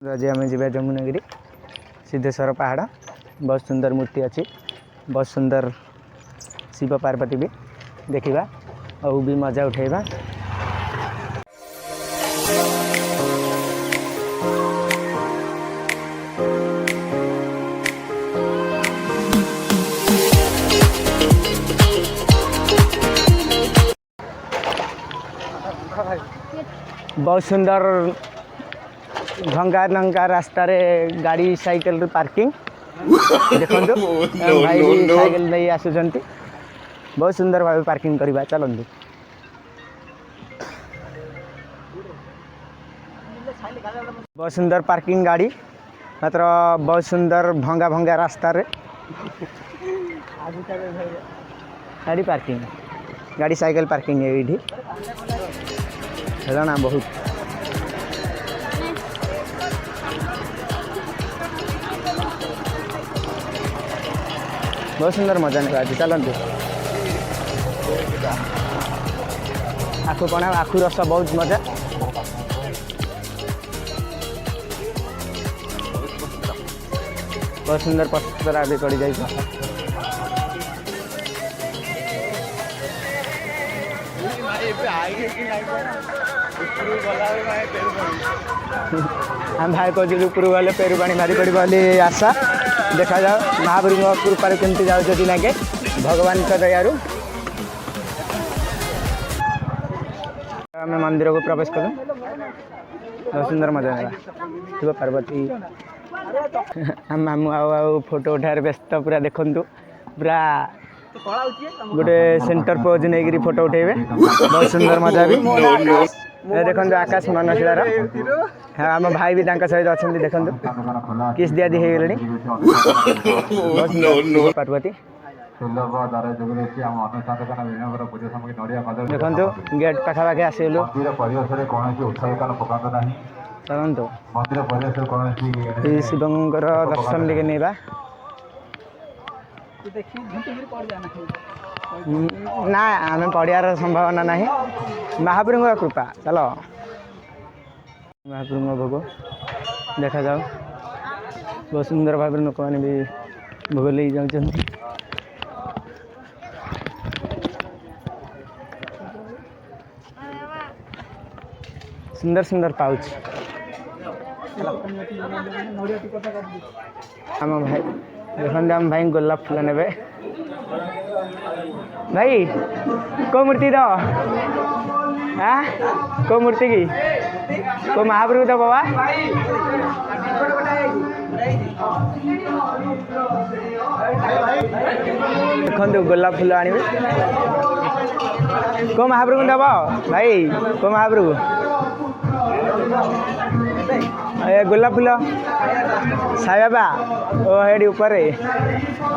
आज आम जा जमुनागिरी सिद्धेश्वर पहाड़ बहुत सुंदर मूर्ति अच्छी बहुत सुंदर शिव पार्वती भी देखा और भी मजा उठेगा। बहुत सुंदर भंगा नंगा रास्ता रे गाड़ी साइकिल पार्किंग देखो भाई साइकिल नहीं आसुंट बहुत सुंदर भाव पार्किंग करवा चलते। बहुत सुंदर पार्किंग गाड़ी मात्र बहुत सुंदर भंगा भंगा रास्ता रे गाड़ी पार्किंग गाड़ी साइकिल पार्किंग है ये ना बहुत बहुत सुंदर मजा नहीं आज चलते। आखु पणा आखु रस बहुत मजा बहुत सुंदर पथरा भी चढ़ी जाए हम भाई कहे ऊपर गले पेरू पानी मारी पड़े बोली आशा देखा जाओ महाप्रभु कृपा केमती जाऊँ ना के भगवान दयारू आम मंदिर को प्रवेश करूँ बहुत सुंदर मजा आएगा शिव पार्वती हम मामू आउ फोटो उठार व्यस्त पूरा देखु पूरा गोटे सेंटर पोज नहीं फोटो उठेबे बहुत सुंदर मजा भी देखो आकाश मनशिलार हाँ आम भाई भी सहित अच्छा देखो किस दिया दी गले पार्वती देखो गेट पाखापाखि आसलु चलतु शिवंकर दर्शन लेके नहीं ना आम पड़ियार संभावना ना महाप्रभु कृपा चलो महाप्रभु भोग देखा जाओ बहुत सुंदर भाव लोक मैंने भी भोग ले जाऊँ सुंदर सुंदर पाउच आम भाई देखते आम भाई गोलाप फूल ने भाई को मूर्ति दो हाँ को मूर्ति की को महाप्रभु दो बाबा देखो गोलाप फूल आने को महाप्रभु दब भाई को महाप्रभु गोलाप फूल साई बाबा ओ हेडी ऊपर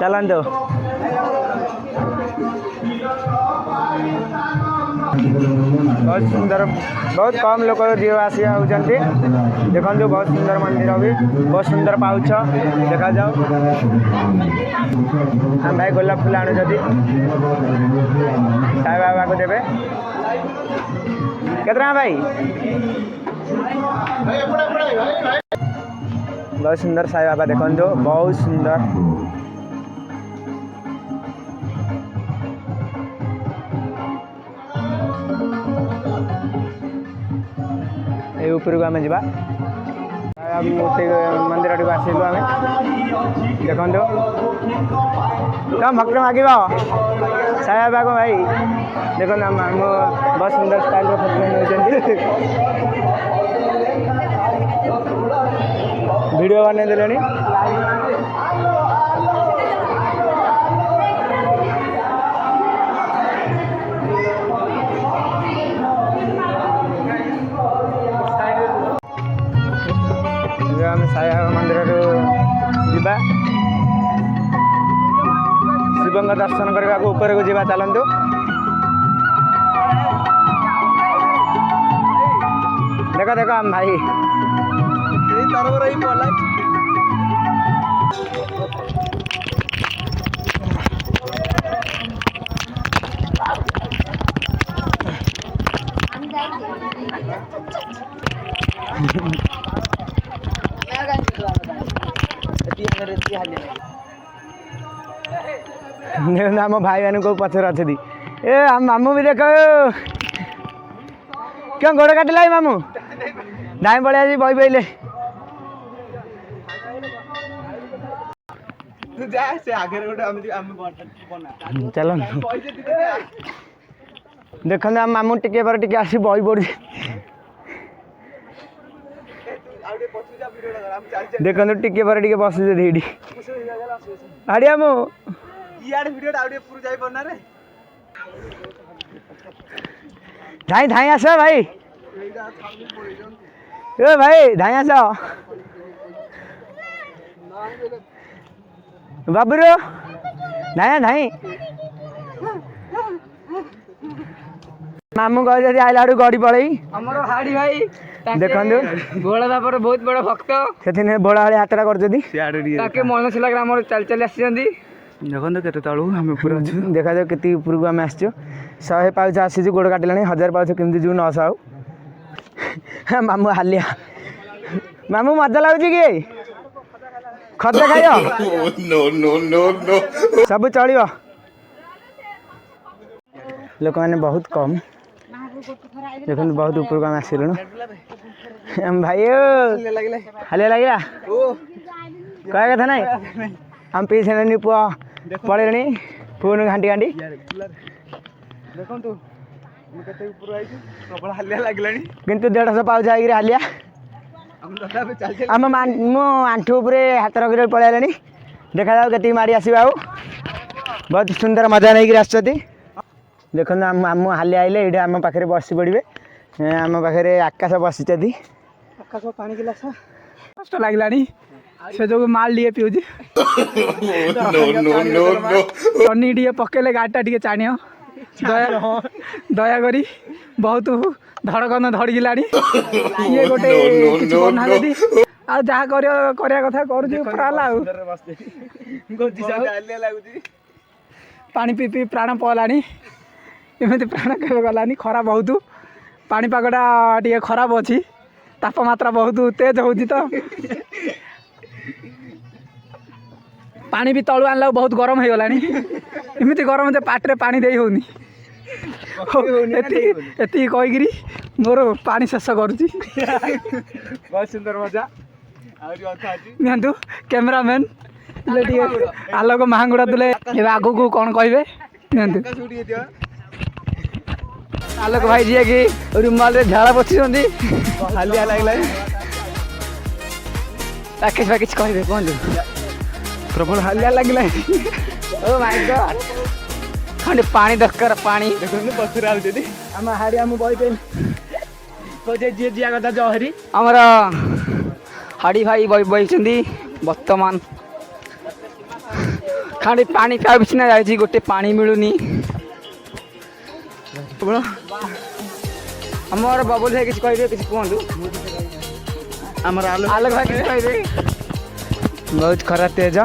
चलते बहुत सुंदर बहुत कम लोग जीव आसिया होती देखो बहुत सुंदर मंदिर भी बहुत सुंदर पाउछ देखा जाओ हम भाई गोलाप फूल आणुं साई बाबा को देवे केतना भाई बहुत सुंदर साई बाबा देखो बहुत सुंदर ये ऊपर को आम जा मूर्ति मंदिर टी आसलु आम देखो तुम भक्त मागिब साई बाबा को भाई देखो आम बहुत सुंदर स्टाइल फोटो वीडियो बन देले आम साई बाबा मंदिर जा शिव दर्शन करने को ऊपर को जा चलतु देखो देखो आम भाई आम भाई मान को पचर अच्छे ए आम मामू भी देख क्यों गोड़ काटिला मामू दाई पड़े आज बही बहले चलो देखते आम मामू टिके पर टिके आसी बही पड़ी देखो टिके पर टिके बस आड़िया मु धाई धाई आस भाई ए भाई धाई आस बाबूरो धाई धाई मामू कह आइला गड़ी पड़े हाड़ी भाई देखो भोला बापर बहुत बड़ भक्त से भोला भाई हाथटा कर मनशिला ग्राम चल चल आसी देखो के तलू आम ऊपर अच्छे देखा जाओ के उपरको आम आस 100 पाउच आसी गोड़ काटिला 1000 पाउच केमती जीव 900 आउ मामू हालिया मामू मजा लगुच कि खत खाइ सब चलो लोक मैंने बहुत कम देखो बहुत ऊपर को आम आसलु भाई हालिया लगे कह कथा ना आम पीछे पुआ पड़े पुन घाटी घाटी किंतु 150 पाउच आई हालिया आम मो आंठू उपर हाथ रखी पड़े देखा जाओ के माड़ी आस बहुत सुंदर मजा नहीं आस देखो आम हालिया आइले ये आम पाखे बसी पड़े आम पाखे आकाश बसी आकाश पानी गिलास कष्ट लगे से जो माल टे पीऊँ टनी टे पकेले गाड़ीटा टे चाण दया करी बहुत धड़कन धड़गला ये गोटे आ जहाँ करा कथा पानी पी पी प्राण पलानी एमती प्राण के गलानी खरा बहुत पानीपागटा टे खराब अच्छी तापमात्रा बहुत तेज हो तो पानी भी तलु आनला बहुत गरम हो गला एमती गरम जे पाटे पानी दे होनी एति कहीकि मोर पानी शेष करुँची बहुत सुंदर मजा निहतु कैमरामैन आलोक महांगुड़ा तुले आगू को कौन कहे निहतु आलोक भाई जी कि रुमाल झाड़ा पोछी हालिया लगला पैकेज पैकेज कहे कहतु प्रबल हालिया लगे ओ माय गॉड खंडे पानी दरकार पानी देखो पथर आउछथि हम हाड़ी हम बई पे खोजे जे जिया कथा जहरी हमर हाड़ी भाई बई बईचंदी वर्तमान खाली पानी पिया जाइछि गोटे पानी मिलुनी हमर बबुल भाई किछ कहबे किछ कहंतु हमर आलोक भाई किछ कहबे बहुत खरा तेज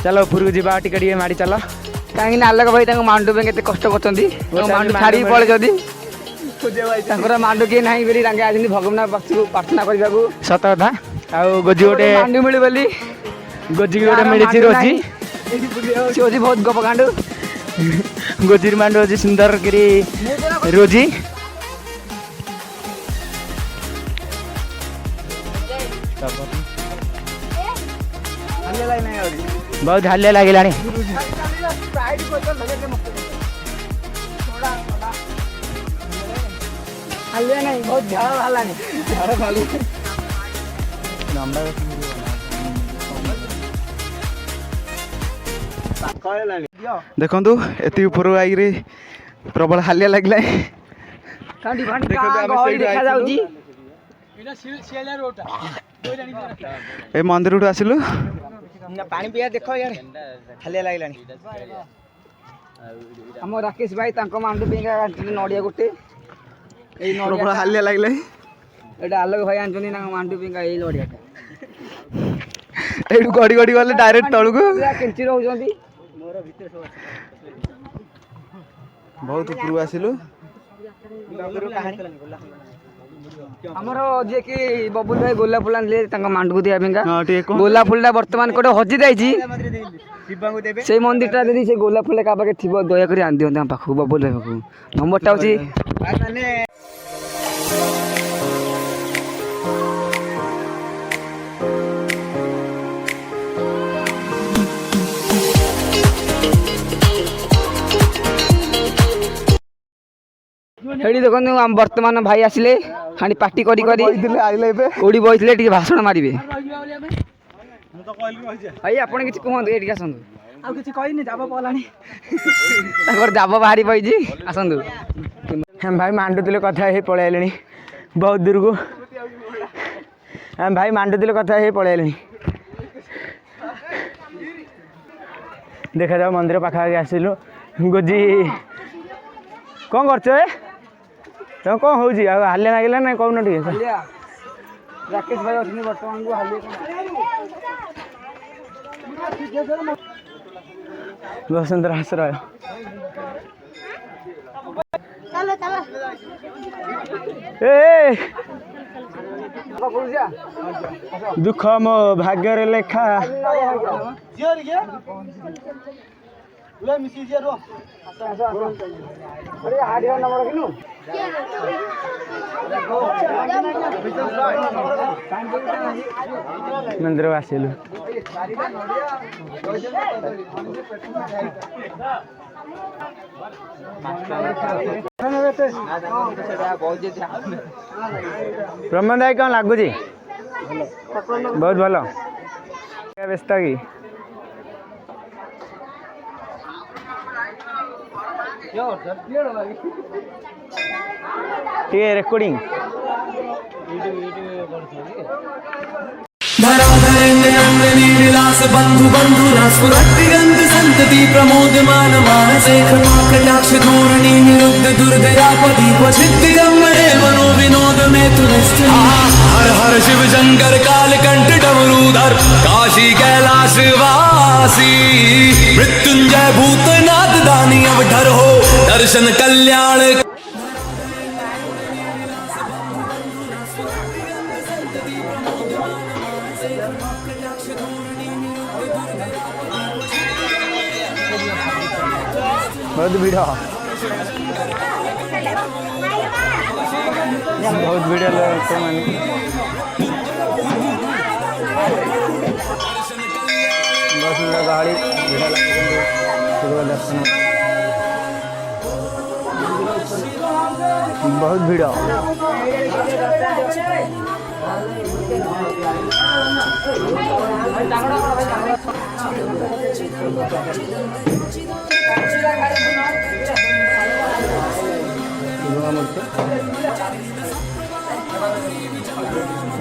चलो ऊपर को जा टिके माड़ी चल कहीं आलोक भाई मांडू पे के कष्ट कर छाड़ी पड़े मांडू किए ना बोली आसती भगवान पाखु प्रार्थना करने को सत कथा आउ गोजी गोटे मांडू मिलू बोली गोजी गोटे मिली रोजी सी हूँ बहुत गप कांडू गोजी मांडू अच्छी सुंदर गिरी रोजी बहुत हालिया लगे हालिया नहीं बहुत देखु एति ऊपर आई प्रबल हालिया लगे ए मंदिर आसिलु पानी पिया देख यार हालिया लगे हम राकेश भाई मांडू पिंगा नड़िया गोटे प्रबल हालिया लगे ये आलोक भाई आनी मांडू पिंगा ये नड़ियाटा ये गड़ी गड़ी गले डायरेक्ट तलू को केंची रोचंती बहुत ऊपर आसिलु ଆମର ଯିଏ କି ବବୁଲ ଭାଇ ଗୋଲାପ ଫୁଲ ଆଣିଲେ ତାଙ୍କ ମାଣ୍ଡକୁ ଦିଆ ପାଇଁକା ହଁ ଟିକେ କହ। ଗୋଲାପ ଫୁଲଟା ବର୍ତ୍ତମାନ କୋଉଟେ ହଜି ଯାଇଛି ଶିବଙ୍କୁ ଦେବେ। ସେଇ ମନ୍ଦିରଟା ଯଦି ସେ ଗୋଲାପ ଫୁଲଟା କାହା ପାଖେ ଥିବ ଦୟାକରି ଆଣି ଦିଅନ୍ତି ଆମ ପାଖକୁ ବବୁଲ ଭାଇ ପାଖକୁ ନମ୍ବରଟା ହେଉଛି ଏଠି ଦେଖନ୍ତୁ ଆମ ବର୍ତ୍ତମାନ ଭାଇ ଆସିଲେ ହାଣ୍ଡି ପାଟି କରି କରି ଆଇଲେ ଏବେ କୋଉଠି ବଇଥିଲେ ଟିକେ ଭାଷଣ ମାରିବେ ଭାଇ ଆପଣ କିଛି କୁହନ୍ତୁ ଏଠିକି ଆସନ୍ତୁ ଆଉ କିଛି କହିନି ଜାବ ପଲାଣି। ତାଙ୍କର ଜାବ ବାହାରି ପଇଛି ଆସନ୍ତୁ ଭାଇ ମାଣ୍ଡୁଥିଲେ କଥା ହେଇ ପଳେଇ ଆଇଲେଣି ବହୁତ ଦୂରକୁ। ଭାଇ ମାଣ୍ଡୁଥିଲେ କଥା ହେଇ ପଳେଇ ଆଇଲେଣି। ଦେଖାଯାଉ ମନ୍ଦିର ପାଖାପାଖି ଆସିଲୁ। ଗୋଜି କ'ଣ କରୁଛ ଏ ତମ କ'ଣ ହେଉଛି ଆଉ ହାଲିଆ ଲାଗିଲା ନା କହୁନ ଟିକେ। ରାକେଶ ଭାଇ ଅଛନ୍ତି ବର୍ତ୍ତମାନକୁ ବସନ୍ତର ଆଶ୍ରୟ। ଏ ଦୁଃଖ ମୋ ଭାଗ୍ୟରେ ଲେଖା। ମନ୍ଦିର ଆସିଲୁ। ପ୍ରମୋଦ ଭାଇ କ'ଣ ଲାଗୁଛି? ବହୁତ ଭଲ। ବ୍ୟସ୍ତ କି? ଟିକେ ରେକର୍ଡିଂ विलास बंधु बंधुरा स्फुरतिगंध संतति प्रमोदमान मानसे कटाक्ष धोरणी निरुद्ध दुर्दयापति क्वचित् दिगंबरे मनो विनोद में तुनिष्ठ हर हर शिव शंकर काल कंठ डमरूधर काशी कैलाश वासी मृत्युंजय भूतनाथ दानी अवधर हो दर्शन कल्याण। बहुत भीड़ बहुत भीड़ लोग मानी बहुत सुंदर गाड़ी भीड़ दर्शन बहुत भीड़।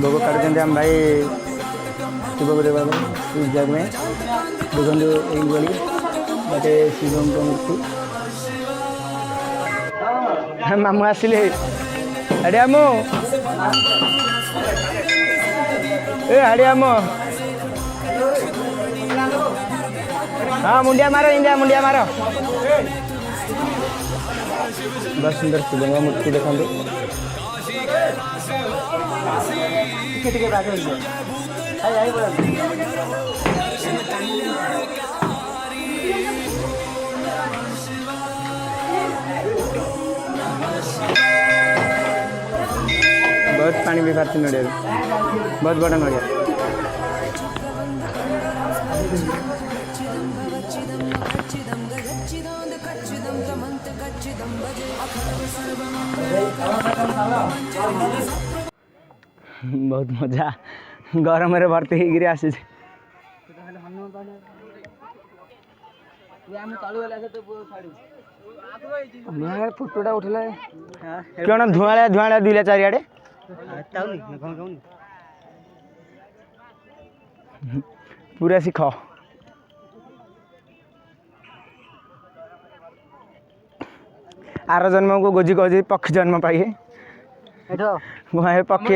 भोग काटुଛନ୍ତି ଆମ ଭାଇ ଶିବ ଦେବ ପୂଜା में ଦେଖନ୍ତୁ ଏଇଭଳି ଗୋଟେ ଶିବଙ୍କ ମୂର୍ତ୍ତି। ମାମୁଁ ଆସିଲେ ଆଡ଼େ ଆମ ଆଡ଼େ ଆମ हाँ मुंडिया मारो इंडिया मुंडिया मारो। बहुत सुंदर शिवलिंग मूर्ति देखते बहुत पानी भी बाहर नड़िया बहुत बड़ा नड़िया। बहुत मजा गरम भर्ती होगी आसी फोटोटा उठला कौन धुआं धुआं दुईला चारिआडे पूरा शिख आर जन्म को गोजी गोजी पक्षी जन्म पाइए पक्षी